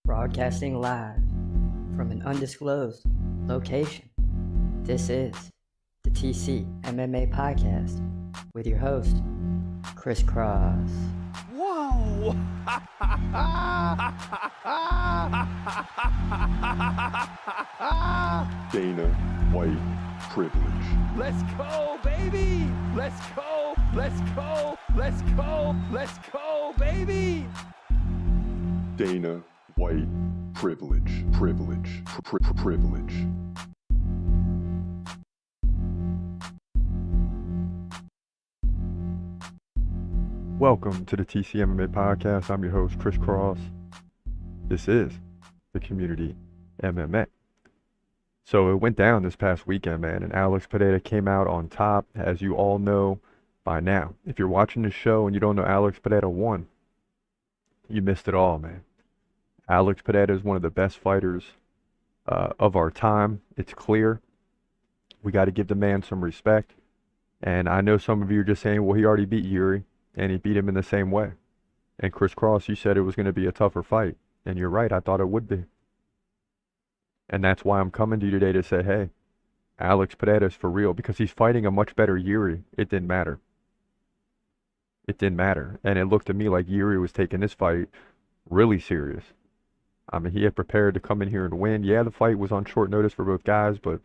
broadcasting live from an undisclosed location. This is the TCMMA podcast with your host, Chris Cross. Whoa! Dana White privilege. Let's go, baby! Let's go! Let's go! Let's go! Let's go, baby! Dana White privilege. Privilege. Welcome to the TCMMA podcast. I'm your host, Chris Cross. This is the Community MMA. So it went down this past weekend, man, and Alex Pereira came out on top, as you all know by now. If you're watching this show and you don't know Alex Pereira won, you missed it all, man. Alex Pereira is one of the best fighters of our time. It's clear. We got to give the man some respect. And I know some of you are just saying, well, he already beat Yuri. And he beat him in the same way. And Chris Cross, you said it was going to be a tougher fight. And you're right, I thought it would be. And that's why I'm coming to you today to say, hey, Alex Pereira is for real. Because he's fighting a much better Yuri. It didn't matter. It didn't matter. And it looked to me like Yuri was taking this fight really serious. I mean, he had prepared to come in here and win. Yeah, the fight was on short notice for both guys. But,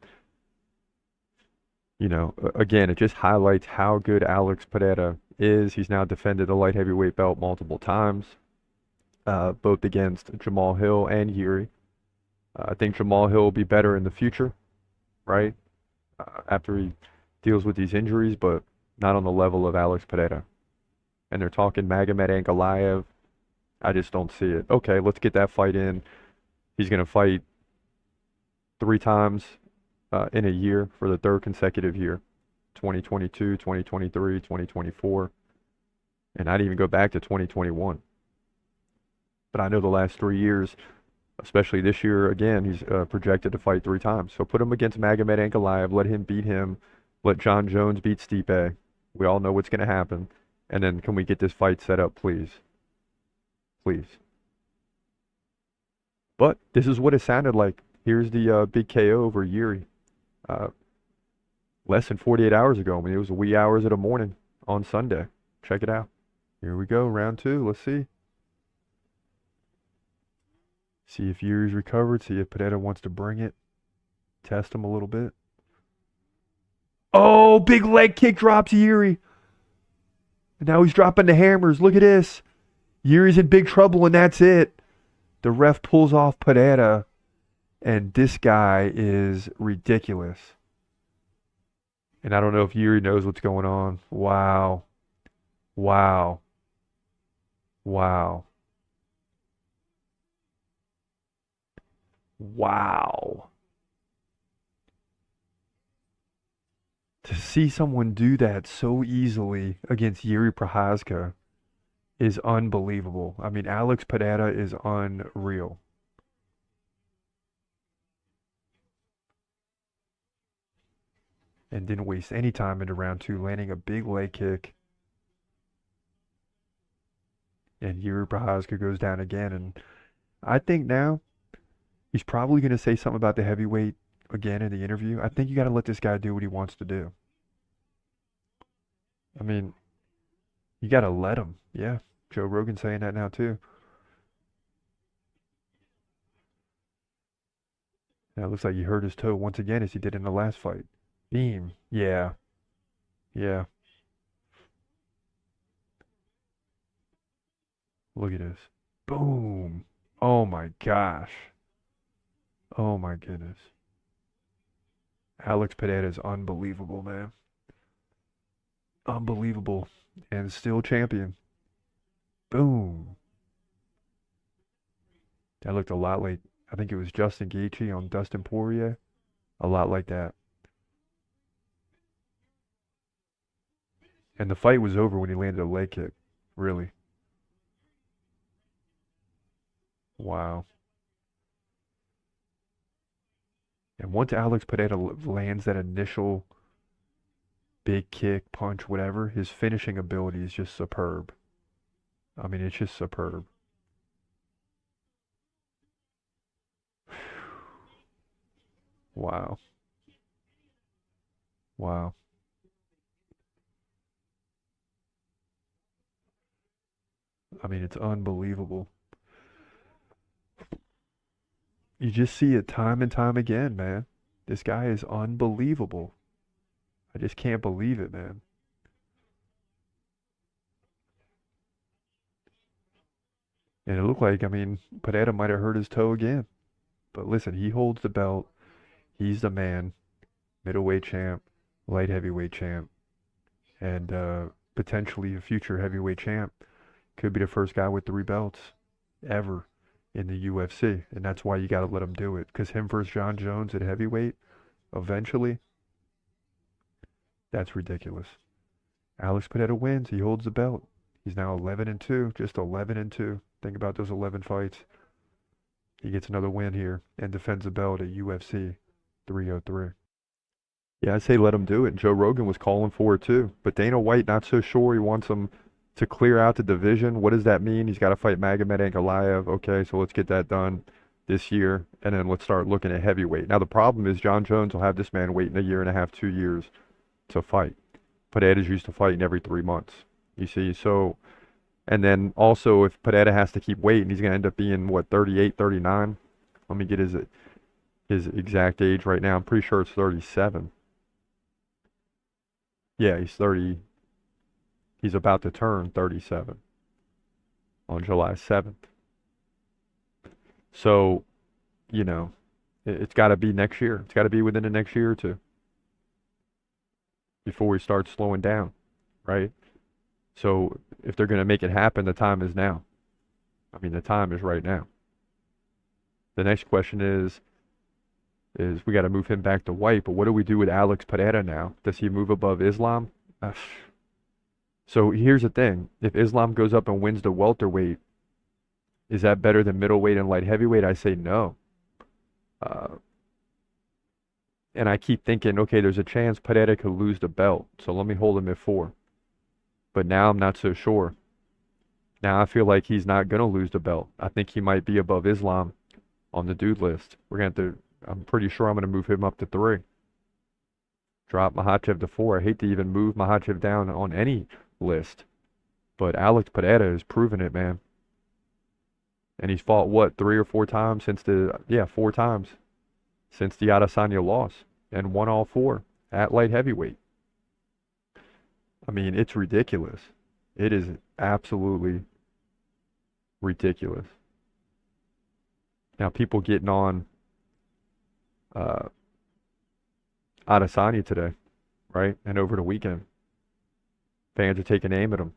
you know, again, it just highlights how good Alex Pereira is. He's now defended the light heavyweight belt multiple times, both against Jamal Hill and Yuri. I think Jamal Hill will be better in the future, right, after he deals with these injuries, but not on the level of Alex Pereira. And they're talking Magomed Ankalaev. I just don't see it. Okay, let's get that fight in. He's going to fight 3 times in a year for the 3rd consecutive year. 2022, 2023, 2024, and I'd even go back to 2021. But I know the last 3 years, especially this year, again, he's projected to fight 3 times. So put him against Magomed Ankalaev, let him beat him, let John Jones beat Stipe. We all know what's going to happen. And then can we get this fight set up, please? Please. But this is what it sounded like. Here's the big KO over Yuri. Less than 48 hours ago. I mean, it was the wee hours of the morning on Sunday. Check it out. Here we go, round 2. Let's see. See if Yuri's recovered. See if Pereira wants to bring it. Test him a little bit. Oh, big leg kick drops Yuri. And now he's dropping the hammers. Look at this. Yuri's in big trouble, and that's it. The ref pulls off Pereira. And this guy is ridiculous. And I don't know if Yuri knows what's going on. Wow. Wow. Wow. Wow. To see someone do that so easily against Yuri Prochazka is unbelievable. I mean, Alex Pereira is unreal. And didn't waste any time into round 2, landing a big leg kick. And Yuri Prochazka goes down again. And I think now he's probably going to say something about the heavyweight again in the interview. I think you got to let this guy do what he wants to do. I mean, you got to let him. Yeah, Joe Rogan's saying that now too. Now it looks like he hurt his toe once again as he did in the last fight. Beam. Yeah. Yeah. Look at this. Boom. Oh my gosh. Oh my goodness. Alex Pereira is unbelievable, man. Unbelievable. And still champion. Boom. That looked a lot like, I think it was Justin Gaethje on Dustin Poirier. A lot like that. And the fight was over when he landed a leg kick. Really. Wow. And once Alex Pereira lands that initial big kick, punch, whatever, his finishing ability is just superb. I mean, it's just superb. Wow. Wow. I mean, it's unbelievable. You just see it time and time again, man. This guy is unbelievable. I just can't believe it, man. And it looked like, I mean, Pereira might have hurt his toe again. But listen, he holds the belt. He's the man. Middleweight champ, light heavyweight champ, and potentially a future heavyweight champ. Could be the first guy with 3 belts ever in the UFC. And that's why you got to let him do it. Because him versus John Jones at heavyweight, eventually, that's ridiculous. Alex Pereira wins. He holds the belt. He's now 11-2, just 11-2. Think about those 11 fights. He gets another win here and defends the belt at UFC 303. Yeah, I say let him do it. And Joe Rogan was calling for it too. But Dana White, not so sure. He wants him to clear out the division. What does that mean? He's got to fight Magomed Ankalaev. Okay, so let's get that done this year. And then let's start looking at heavyweight. Now, the problem is John Jones will have this man waiting 1.5 years, 2 years to fight. Pereira's used to fighting every 3 months. You see, so, and then also if Pereira has to keep waiting, he's going to end up being, what, 38, 39? Let me get his exact age right now. I'm pretty sure it's 37. Yeah, he's 30. He's about to turn 37 on July 7th. So, you know, it's got to be next year. It's got to be within the next year or two before we start slowing down, right? So if they're going to make it happen, the time is now. I mean, the time is right now. The next question is we got to move him back to white, but what do we do with Alex Pereira now? Does he move above Islam? So here's the thing. If Islam goes up and wins the welterweight, is that better than middleweight and light heavyweight? I say no. And I keep thinking, okay, there's a chance Pereira could lose the belt, so let me hold him at 4. But now I'm not so sure. Now I feel like he's not going to lose the belt. I think he might be above Islam on the dude list. We're going to have to, I'm pretty sure I'm going to move him up to 3. Drop Makhachev to 4. I hate to even move Makhachev down on any list. But Alex Pereira has proven it, man. And he's fought, what, 3 or 4 times since 4 times since the Adesanya loss. And won all 4 at light heavyweight. I mean, it's ridiculous. It is absolutely ridiculous. Now, people getting on Adesanya today, right? And over the weekend. Fans are taking aim at him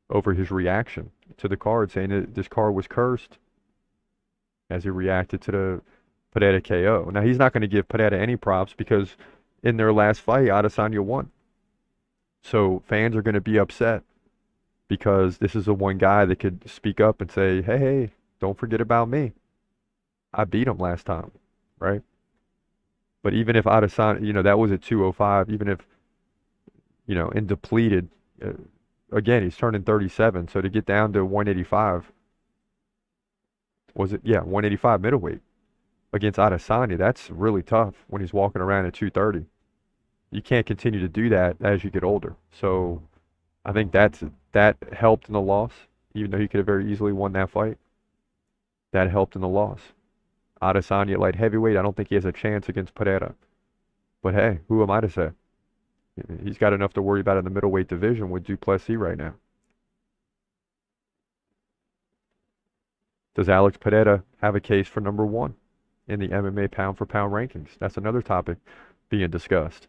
over his reaction to the card, saying that this card was cursed as he reacted to the Pereira KO. Now, he's not going to give Pereira any props because in their last fight, Adesanya won. So fans are going to be upset because this is the one guy that could speak up and say, hey, don't forget about me. I beat him last time, right? But even if Adesanya, that was at 205, even if, and depleted, again, he's turning 37. So to get down to 185, 185 middleweight against Adesanya, that's really tough when he's walking around at 230. You can't continue to do that as you get older. So I think that helped in the loss, even though he could have very easily won that fight. That helped in the loss. Adesanya at light heavyweight, I don't think he has a chance against Pereira. But hey, who am I to say? He's got enough to worry about in the middleweight division with Duplessis right now. Does Alex Pereira have a case for number 1 in the MMA pound-for-pound rankings? That's another topic being discussed.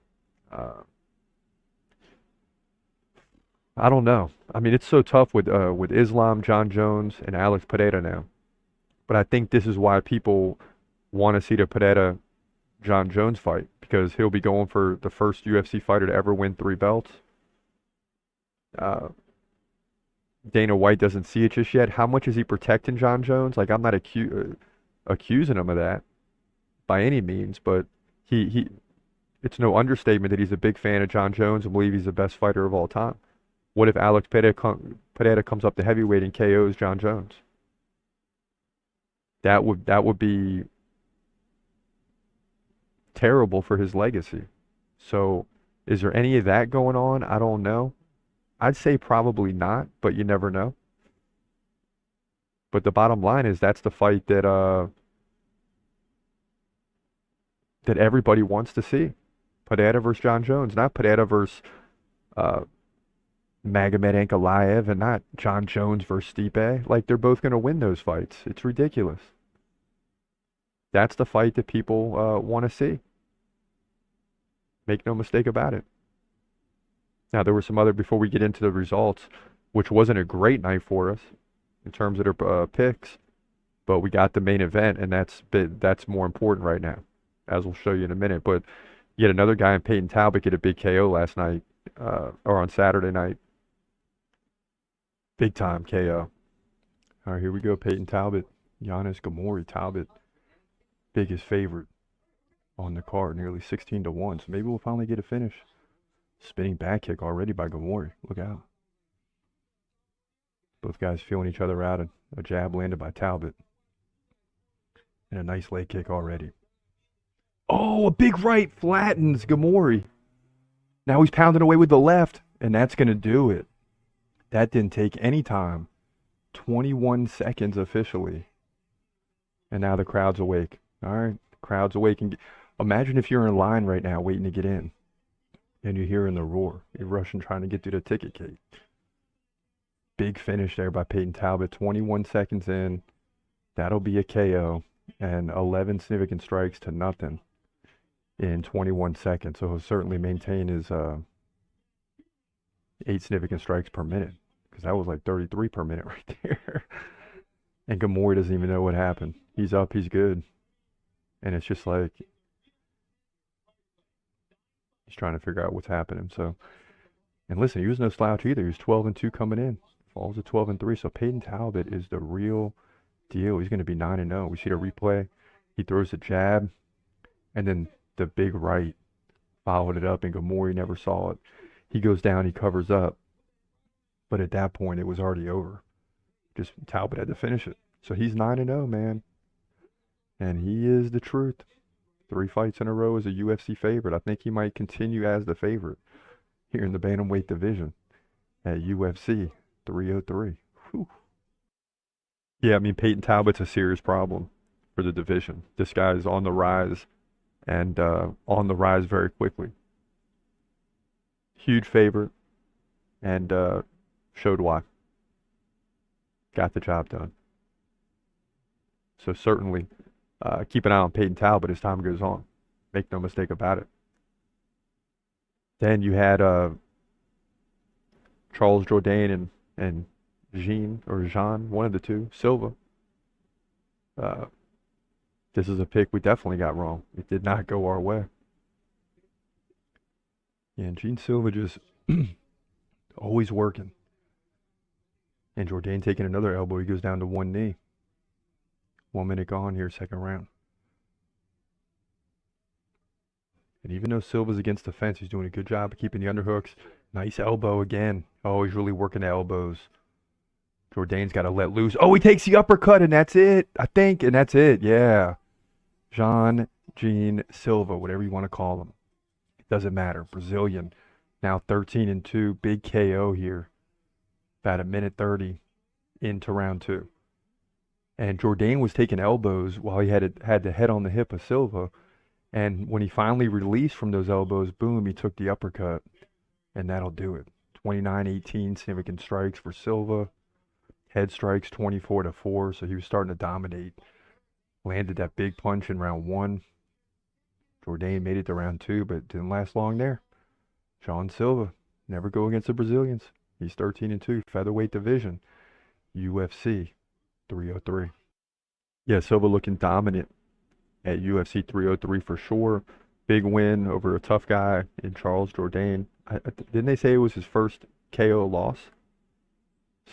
I don't know. I mean, it's so tough with Islam, John Jones, and Alex Pereira now. But I think this is why people want to see the Pereira-John Jones fight, because he'll be going for the first UFC fighter to ever win 3 belts. Dana White doesn't see it just yet. How much is he protecting John Jones? Like, I'm not accusing him of that by any means, but it's no understatement that he's a big fan of John Jones and believes he's the best fighter of all time. What if Alex Pereira comes up to heavyweight and KOs John Jones? That would be terrible for his legacy. So is there any of that going on? I don't know. I'd say probably not, but you never know. But the bottom line is that's the fight that everybody wants to see. Pereira versus John Jones, not Pereira versus Magomed Ankalaev, and not John Jones versus Stipe. Like, they're both going to win those fights. It's ridiculous. That's the fight that people want to see. Make no mistake about it. Now, there were some other, before we get into the results, which wasn't a great night for us in terms of their picks, but we got the main event, and that's more important right now, as we'll show you in a minute. But yet another guy in Peyton Talbot get a big KO last night, or on Saturday night. Big time KO. All right, here we go. Peyton Talbot, Giannis Gamori. Talbot, biggest favorite on the card, nearly 16-1. So maybe we'll finally get a finish. Spinning back kick already by Gamori. Look out. Both guys feeling each other out. A jab landed by Talbot. And a nice leg kick already. Oh, a big right flattens Gamori. Now he's pounding away with the left, and that's going to do it. That didn't take any time. 21 seconds officially. And now the crowd's awake. All right, the crowd's awake. And imagine if you're in line right now waiting to get in, and you're hearing the roar. You're rushing trying to get through the ticket gate. Big finish there by Peyton Talbot. 21 seconds in. That'll be a KO. And 11 significant strikes to nothing in 21 seconds. So he'll certainly maintain his 8 significant strikes per minute, because that was like 33 per minute right there. And Gamori doesn't even know what happened. He's up, he's good. And it's just like he's trying to figure out what's happening. So, and listen, he was no slouch either. He was 12-2 coming in. Falls to 12-3. So Peyton Talbot is the real deal. He's going to be 9-0. We see the replay. He throws the jab, and then the big right followed it up, and Gamori never saw it. He goes down, he covers up. But at that point, it was already over. Just Talbot had to finish it. So he's 9-0, man. And he is the truth. 3 fights in a row as a UFC favorite. I think he might continue as the favorite here in the bantamweight division at UFC 303. Whew. Yeah, I mean, Peyton Talbot's a serious problem for the division. This guy is on the rise, and on the rise very quickly. Huge favorite, and showed why. Got the job done. So certainly keep an eye on Peyton Talbot as time goes on. Make no mistake about it. Then you had Charles Jourdain and Jean, one of the two, Silva. This is a pick we definitely got wrong. It did not go our way. Yeah, and Jean Silva just always working. And Jourdain taking another elbow. He goes down to one knee. 1 minute gone here, second round. And even though Silva's against the fence, he's doing a good job of keeping the underhooks. Nice elbow again. Oh, he's really working the elbows. Jourdain's got to let loose. Oh, he takes the uppercut, and that's it, I think. And that's it, yeah. Jean Silva, whatever you want to call him. It doesn't matter. Brazilian. Now 13-2. Big KO here. About 1:30 into round 2. And Jourdain was taking elbows while he had the head on the hip of Silva. And when he finally released from those elbows, boom, he took the uppercut. And that'll do it. 29-18 significant strikes for Silva. Head strikes 24-4, so he was starting to dominate. Landed that big punch in round 1. Jourdain made it to round 2, but didn't last long there. Jean Silva, never go against the Brazilians. He's 13-2, featherweight division, UFC 303. Yeah, Silva looking dominant at UFC 303 for sure. Big win over a tough guy in Charles Jourdain. Didn't they say it was his first KO loss?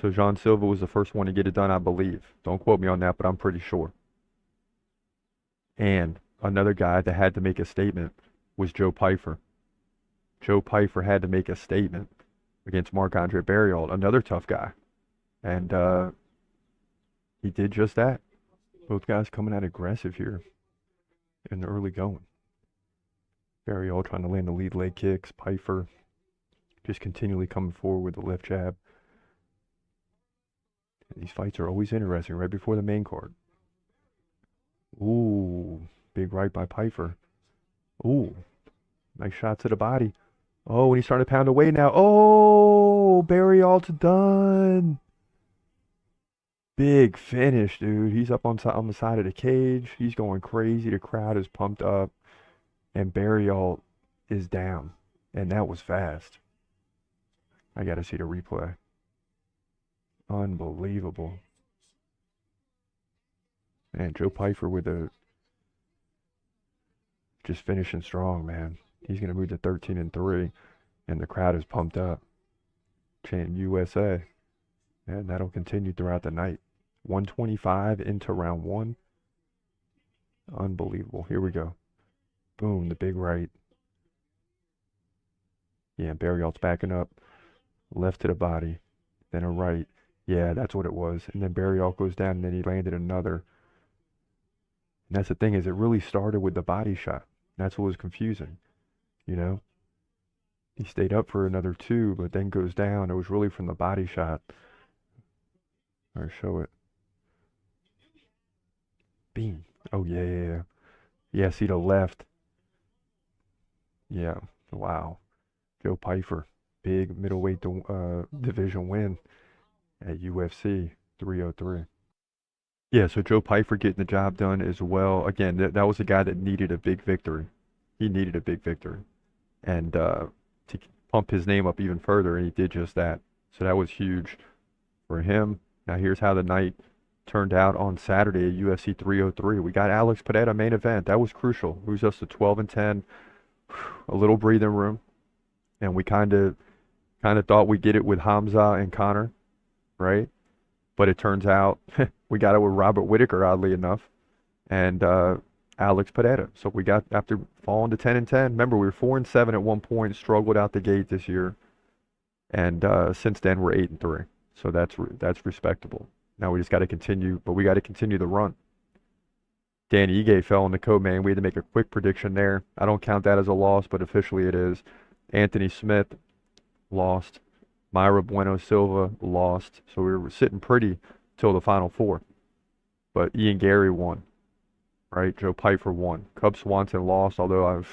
So Jean Silva was the first one to get it done, I believe. Don't quote me on that, but I'm pretty sure. And another guy that had to make a statement was Joe Pyfer. Joe Pyfer had to make a statement against Marc-Andre Barriault, another tough guy. And he did just that. Both guys coming out aggressive here in the early going. Barriol trying to land the lead leg kicks. Pfeiffer just continually coming forward with the left jab. These fights are always interesting right before the main card. Ooh, big right by Pfeiffer. Ooh, nice shot to the body. Oh, and he's starting to pound away now. Oh, Barriol's done. Big finish, dude. He's up on the side of the cage. He's going crazy. The crowd is pumped up. And Barriol is down. And that was fast. I got to see the replay. Unbelievable. Man, Joe Pfeiffer with just finishing strong, man. He's going to move to 13-3, and the crowd is pumped up. Chanting USA. And that'll continue throughout the night. 125 into round 1. Unbelievable. Here we go. Boom, the big right. Yeah, Barriol's backing up. Left to the body. Then a right. Yeah, that's what it was. And then Barriol goes down, and then he landed another. And that's the thing, is it really started with the body shot. That's what was confusing, you know? He stayed up for another 2, but then goes down. It was really from the body shot. All right, show it. Beam. Oh, yeah. Yeah, see the left. Yeah, wow. Joe Pfeiffer, big middleweight division win at UFC 303. Yeah, so Joe Pfeiffer getting the job done as well. Again, that was a guy that needed a big victory. He needed a big victory. And to pump his name up even further, and he did just that. So that was huge for him. Now here's how the night turned out on Saturday at UFC 303. We got Alex Pereira main event. That was crucial. Moves us to 12-10. A little breathing room. And we kind of thought we'd get it with Hamza and Connor, right? But it turns out we got it with Robert Whittaker, oddly enough, and Alex Pereira. So we got, after falling to 10-10, remember we were 4-7 at one point, struggled out the gate this year, and since then we're 8-3. So that's respectable. Now we just got to continue, but we got to continue the run. Danny Ige fell in the co-main. We had to make a quick prediction there. I don't count that as a loss, but officially it is. Anthony Smith lost. Myra Bueno Silva lost. So we were sitting pretty till the final 4. But Ian Garry won. Right? Joe Pfeiffer won. Cub Swanson lost, although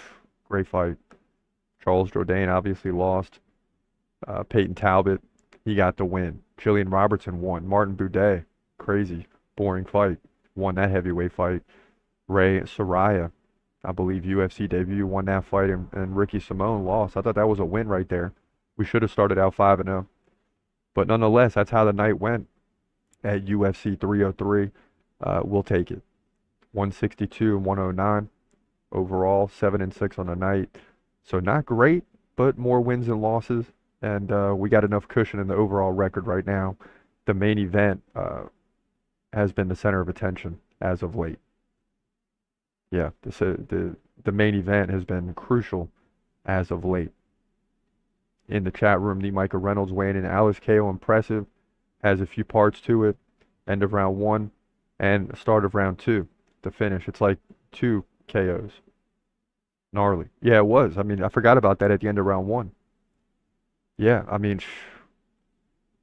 great fight. Charles Jourdain obviously lost. Peyton Talbot, he got the win. Jillian Robertson won. Martin Boudet, crazy, boring fight, won that heavyweight fight. Ray Soraya, I believe UFC debut, won that fight, and Ricky Simone lost. I thought that was a win right there. We should have started out 5-0. But nonetheless, that's how the night went at UFC 303. We'll take it. 162 and 109 overall, 7-6 on the night. So not great, but more wins than losses. And we got enough cushion in the overall record right now. The main event has been the center of attention as of late. Yeah, the main event has been crucial as of late. In the chat room, the Micah Reynolds weighing in. Alice KO impressive. Has a few parts to it. End of round 1 and start of round 2 to finish. It's like 2 KOs. Gnarly. Yeah, it was. I mean, I forgot about that at the end of round 1. Yeah, I mean,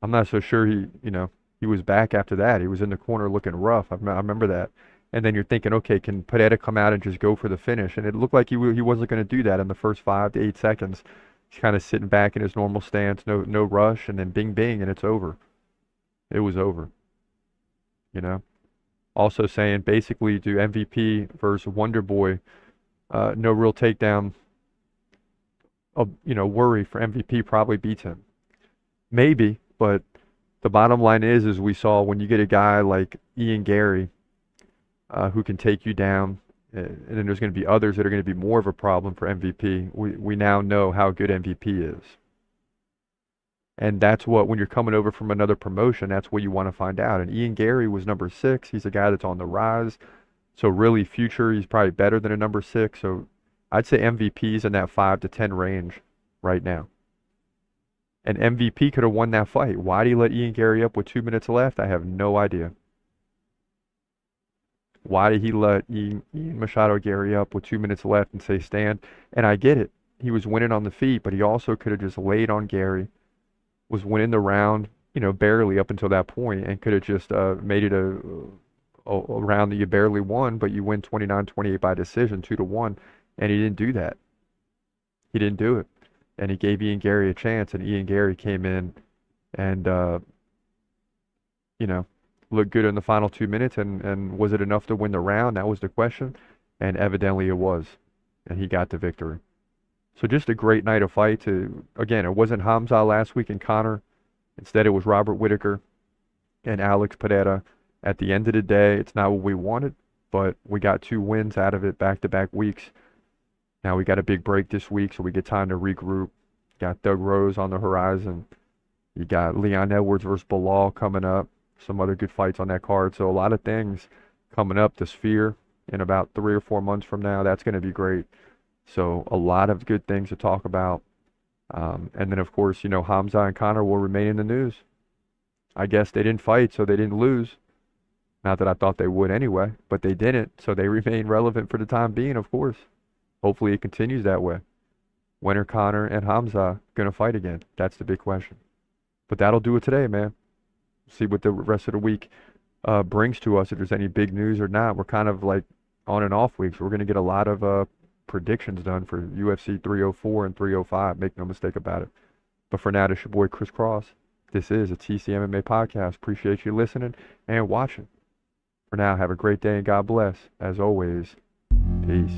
I'm not so sure he was back after that. He was in the corner looking rough. I remember that. And then you're thinking, okay, can Pereira come out and just go for the finish? And it looked like he wasn't going to do that in the first 5 to 8 seconds. He's kind of sitting back in his normal stance, no rush, and then bing, bing, and it's over. It was over. Also saying, basically, do MVP versus Wonder Boy, no real takedown. Worry for MVP probably beats him. Maybe, but the bottom line is we saw when you get a guy like Ian Garry, who can take you down, and then there's going to be others that are going to be more of a problem for MVP. We now know how good MVP is. And that's what, when you're coming over from another promotion, that's what you want to find out. And Ian Garry was number 6. He's a guy that's on the rise. So really, future, he's probably better than a number 6. So I'd say MVP's in that 5 to 10 range right now. And MVP could have won that fight. Why do you let Ian Garry up with 2 minutes left? I have no idea. Why did he let Ian Machado Garry up with 2 minutes left and say stand? And I get it. He was winning on the feet, but he also could have just laid on Garry, was winning the round, barely up until that point, and could have just made it a round that you barely won, but you win 29-28 by decision, 2-1, and he didn't do that. He didn't do it, and he gave Ian Garry a chance, and Ian Garry came in and looked good in the final 2 minutes, and was it enough to win the round? That was the question, and evidently it was, and he got the victory. So just a great night of fight. Again, it wasn't Hamza last week and Conor. Instead, it was Robert Whittaker and Alex Pereira. At the end of the day, it's not what we wanted, but we got 2 wins out of it back-to-back weeks. Now we got a big break this week, so we get time to regroup. Got Doug Rose on the horizon. You got Leon Edwards versus Bilal coming up. Some other good fights on that card. So a lot of things coming up. The Sphere in about 3 or 4 months from now. That's going to be great. So a lot of good things to talk about. And then, of course, Hamza and Conor will remain in the news. I guess they didn't fight, so they didn't lose. Not that I thought they would anyway, but they didn't. So they remain relevant for the time being, of course. Hopefully it continues that way. When are Conor and Hamza going to fight again? That's the big question. But that'll do it today, man. See what the rest of the week brings to us, if there's any big news or not. We're kind of like on and off weeks. We're going to get a lot of predictions done for UFC 304 and 305. Make no mistake about it. But for now, this is your boy Chris Cross. This is a TCMMA podcast. Appreciate you listening and watching. For now, have a great day and God bless. As always, peace.